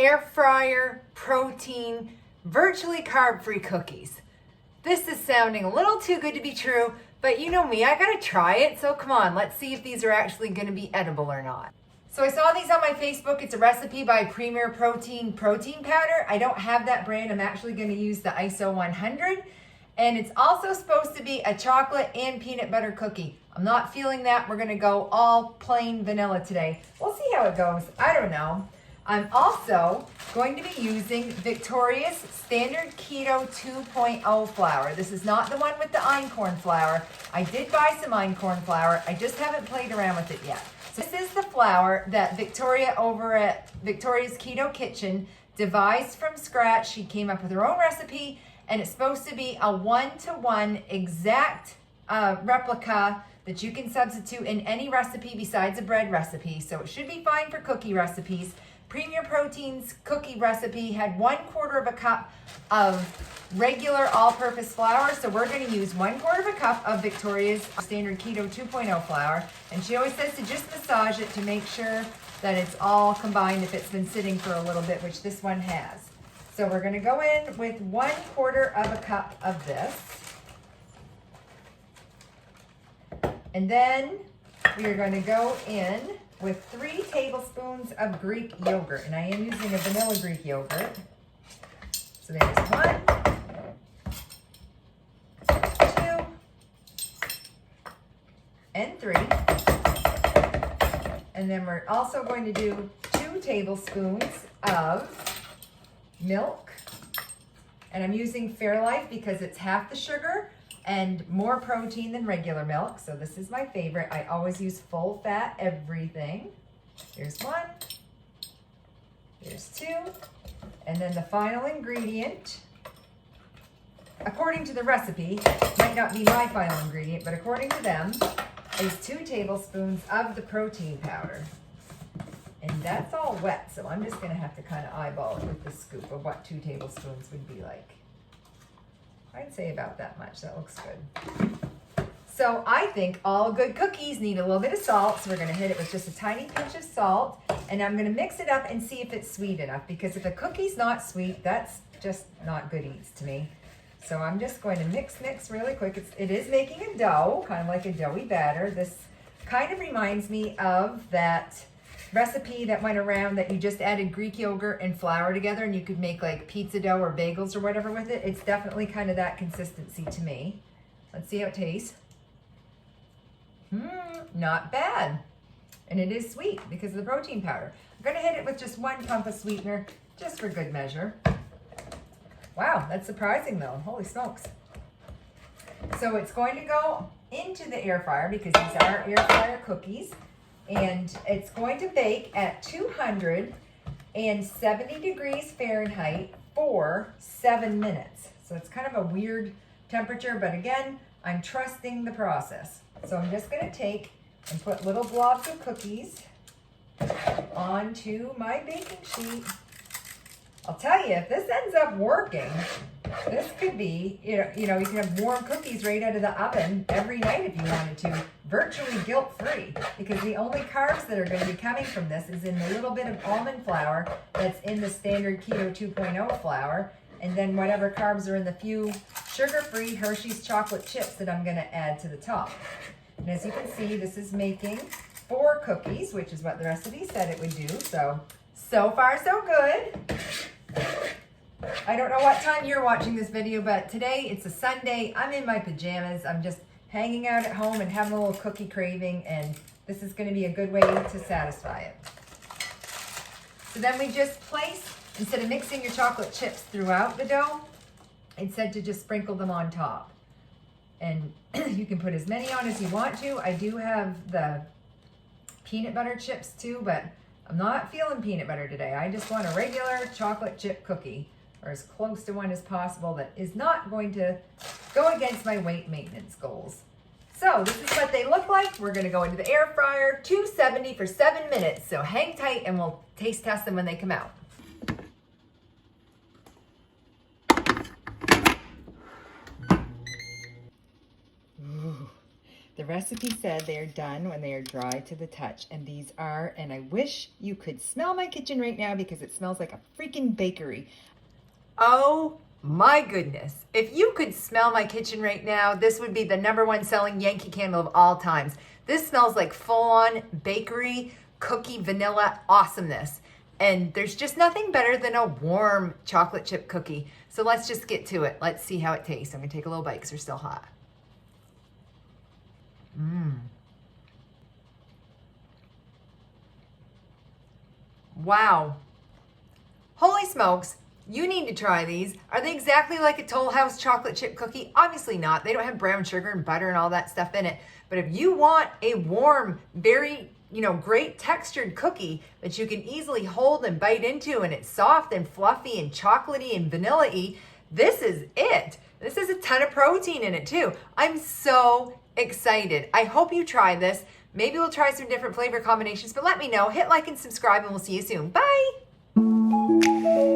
air fryer protein, virtually carb-free cookies. This is sounding a little too good to be true, but you know me, I gotta try it, so come on, let's see if these are actually gonna be edible or not. So I saw these on my Facebook. It's a recipe by Premier Protein powder. I don't have that brand. I'm actually gonna use the ISO 100. And it's also supposed to be a chocolate and peanut butter cookie. I'm not feeling that. We're gonna go all plain vanilla today. We'll see how it goes. I don't know. I'm also going to be using Victoria's Standard Keto 2.0 flour. This is not the one with the einkorn flour. I did buy some einkorn flour. I just haven't played around with it yet. So this is the flour that Victoria over at Victoria's Keto Kitchen devised from scratch. She came up with her own recipe, and it's supposed to be a 1-to-1 exact replica that you can substitute in any recipe besides a bread recipe. So it should be fine for cookie recipes. Premier Protein's cookie recipe had 1/4 cup of regular all-purpose flour. So we're gonna use 1/4 cup of Victoria's Standard Keto 2.0 flour. And she always says to just massage it to make sure that it's all combined if it's been sitting for a little bit, which this one has. So we're gonna go in with 1/4 cup of this. And then we are gonna go in with 3 tablespoons of Greek yogurt. And I am using a vanilla Greek yogurt. So there's 1, 2, and 3. And then we're also going to do 2 tablespoons of milk, and I'm using Fairlife because it's half the sugar and more protein than regular milk. So this is my favorite. I always use full fat everything. Here's 1, here's 2, and then the final ingredient, according to the recipe, might not be my final ingredient, but according to them, is 2 tablespoons of the protein powder. And that's all wet, so I'm just gonna have to kind of eyeball it with the scoop of what 2 tablespoons would be like. I'd say about that much, that looks good. So I think all good cookies need a little bit of salt, so we're gonna hit it with just a tiny pinch of salt, and I'm gonna mix it up and see if it's sweet enough, because if a cookie's not sweet, that's just not good eats to me. So I'm just going to mix really quick. It is making a dough, kind of like a doughy batter. This kind of reminds me of that recipe that went around that you just added Greek yogurt and flour together and you could make like pizza dough or bagels or whatever with it. It's definitely kind of that consistency to me. Let's see how it tastes. Not bad. And it is sweet because of the protein powder. I'm gonna hit it with just 1 pump of sweetener, just for good measure. Wow, that's surprising though, holy smokes. So it's going to go into the air fryer because these are air fryer cookies. And it's going to bake at 270 degrees Fahrenheit for 7 minutes. So it's kind of a weird temperature, but again, I'm trusting the process. So I'm just gonna take and put little blobs of cookies onto my baking sheet. I'll tell you, if this ends up working, this could be, you know, you can have warm cookies right out of the oven every night if you wanted to, virtually guilt-free, because the only carbs that are going to be coming from this is in the little bit of almond flour that's in the Standard Keto 2.0 flour, and then whatever carbs are in the few sugar-free Hershey's chocolate chips that I'm going to add to the top. And as you can see, this is making 4 cookies, which is what the recipe said it would do, so far so good. I don't know what time you're watching this video, but today it's a Sunday. I'm in my pajamas. I'm just hanging out at home and having a little cookie craving, and this is going to be a good way to satisfy it. So then we just place, instead of mixing your chocolate chips throughout the dough, it said to just sprinkle them on top. And you can put as many on as you want to. I do have the peanut butter chips too, but I'm not feeling peanut butter today. I just want a regular chocolate chip cookie, or as close to one as possible that is not going to go against my weight maintenance goals. So this is what they look like. We're gonna go into the air fryer, 270 for 7 minutes. So hang tight and we'll taste test them when they come out. Ooh, The recipe said they are done when they are dry to the touch, and these are, and I wish you could smell my kitchen right now because it smells like a freaking bakery. Oh my goodness. If you could smell my kitchen right now, this would be the #1 selling Yankee Candle of all times. This smells like full-on bakery, cookie, vanilla awesomeness. And there's just nothing better than a warm chocolate chip cookie. So let's just get to it. Let's see how it tastes. I'm gonna take a little bite because they're still hot. Wow. Holy smokes. You need to try these. Are they exactly like a Toll House chocolate chip cookie? Obviously not. They don't have brown sugar and butter and all that stuff in it. But if you want a warm, very, great textured cookie that you can easily hold and bite into, and it's soft and fluffy and chocolatey and vanilla-y, this is it. This has a ton of protein in it too. I'm so excited. I hope you try this. Maybe we'll try some different flavor combinations, but let me know. Hit like and subscribe, and we'll see you soon. Bye.